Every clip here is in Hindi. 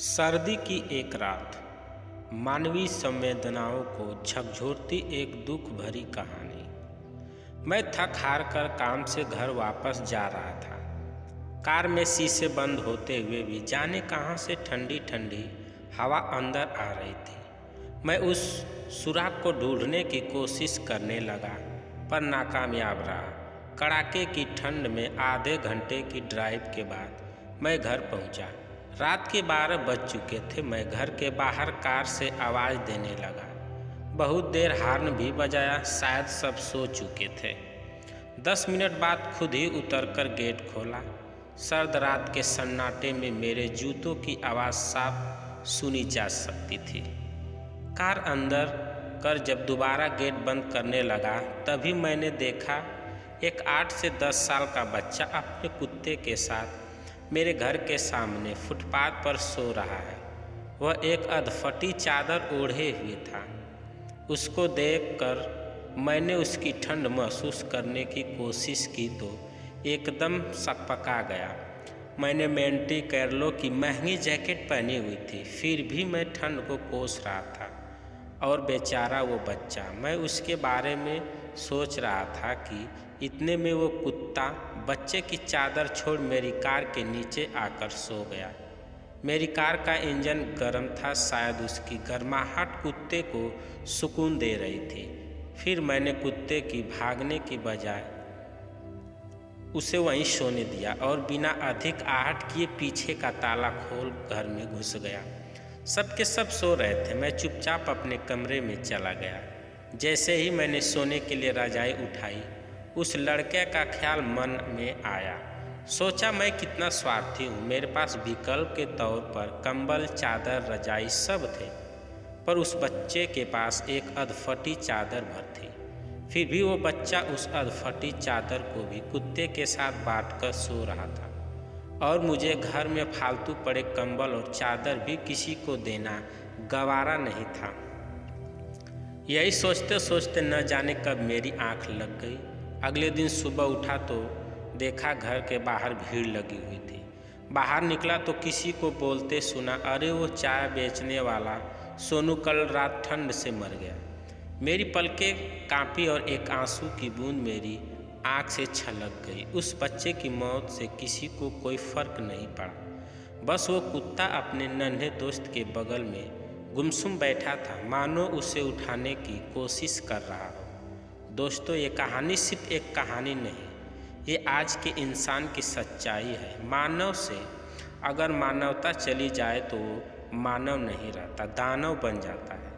सर्दी की एक रात, मानवीय संवेदनाओं को झकझोरती एक दुख भरी कहानी। मैं थक हार कर काम से घर वापस जा रहा था। कार में शीशे बंद होते हुए भी जाने कहाँ से ठंडी ठंडी हवा अंदर आ रही थी। मैं उस सुराग को ढूंढने की कोशिश करने लगा, पर नाकामयाब रहा। कड़ाके की ठंड में आधे घंटे की ड्राइव के बाद मैं घर पहुंचा। रात के 12 बज चुके थे। मैं घर के बाहर कार से आवाज़ देने लगा। बहुत देर हॉर्न भी बजाया, शायद सब सो चुके थे। 10 मिनट बाद खुद ही उतरकर गेट खोला। सर्द रात के सन्नाटे में मेरे जूतों की आवाज़ साफ सुनी जा सकती थी। कार अंदर कर जब दोबारा गेट बंद करने लगा, तभी मैंने देखा एक 8 से 10 साल का बच्चा अपने कुत्ते के साथ मेरे घर के सामने फुटपाथ पर सो रहा है। वह एक अधफटी चादर ओढ़े हुए था। उसको देखकर मैंने उसकी ठंड महसूस करने की कोशिश की तो एकदम सकपका गया। मैंने मोंटे कार्लो की महंगी जैकेट पहनी हुई थी, फिर भी मैं ठंड को कोस रहा था। और बेचारा वो बच्चा, मैं उसके बारे में सोच रहा था कि इतने में वो कुत्ता बच्चे की चादर छोड़ मेरी कार के नीचे आकर सो गया। मेरी कार का इंजन गर्म था, शायद उसकी गर्माहट कुत्ते को सुकून दे रही थी। फिर मैंने कुत्ते की भागने की बजाय उसे वहीं सोने दिया और बिना अधिक आहट किए पीछे का ताला खोल घर में घुस गया। सबके सब सो रहे थे। मैं चुपचाप अपने कमरे में चला गया। जैसे ही मैंने सोने के लिए रजाई उठाई, उस लड़के का ख्याल मन में आया। सोचा मैं कितना स्वार्थी हूँ। मेरे पास विकल्प के तौर पर कंबल, चादर, रजाई सब थे, पर उस बच्चे के पास एक अधफटी चादर भर थी। फिर भी वो बच्चा उस अधफटी चादर को भी कुत्ते के साथ बांटकर सो रहा था, और मुझे घर में फालतू पड़े कंबल और चादर भी किसी को देना गवारा नहीं था। यही सोचते सोचते न जाने कब मेरी आंख लग गई। अगले दिन सुबह उठा तो देखा घर के बाहर भीड़ लगी हुई थी। बाहर निकला तो किसी को बोलते सुना, अरे वो चाय बेचने वाला सोनू कल रात ठंड से मर गया। मेरी पलकें कांपी और एक आंसू की बूंद मेरी आँख से छलक गई। उस बच्चे की मौत से किसी को कोई फर्क नहीं पड़ा, बस वो कुत्ता अपने नन्हे दोस्त के बगल में गुमसुम बैठा था, मानो उसे उठाने की कोशिश कर रहा हो। दोस्तों, ये कहानी सिर्फ एक कहानी नहीं, ये आज के इंसान की सच्चाई है। मानव से अगर मानवता चली जाए तो वो मानव नहीं रहता, दानव बन जाता है।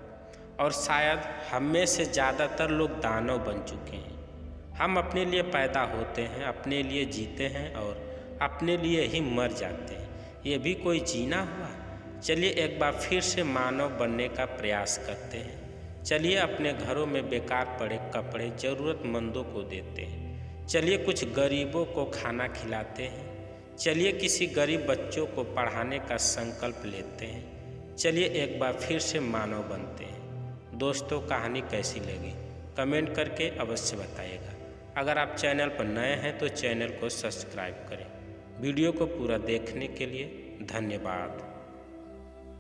और शायद हम में से ज़्यादातर लोग दानव बन चुके हैं। हम अपने लिए पैदा होते हैं, अपने लिए जीते हैं और अपने लिए ही मर जाते हैं। ये भी कोई जीना हुआ? चलिए एक बार फिर से मानव बनने का प्रयास करते हैं। चलिए अपने घरों में बेकार पड़े कपड़े ज़रूरतमंदों को देते हैं। चलिए कुछ गरीबों को खाना खिलाते हैं। चलिए किसी गरीब बच्चों को पढ़ाने का संकल्प लेते हैं। चलिए एक बार फिर से मानव बनते हैं। दोस्तों, कहानी कैसी लगी कमेंट करके अवश्य बताइएगा। अगर आप चैनल पर नए हैं तो चैनल को सब्सक्राइब करें। वीडियो को पूरा देखने के लिए धन्यवाद।